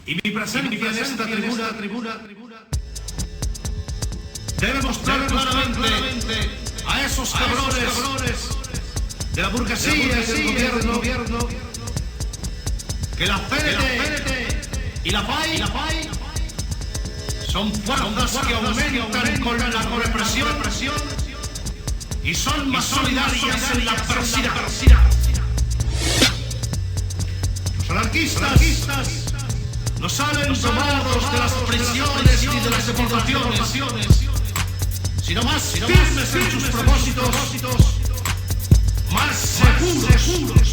Y mi presencia en esta tribuna debe mostrar claramente a esos cabrones de la burguesía y del gobierno que la CNT y la FAI son fuerzas que aumentan con la represión y son más solidarias en la adversidad. Los anarquistas no salen tomados de las prisiones ni de las deportaciones, sino más firmes en sus propósitos, más seguros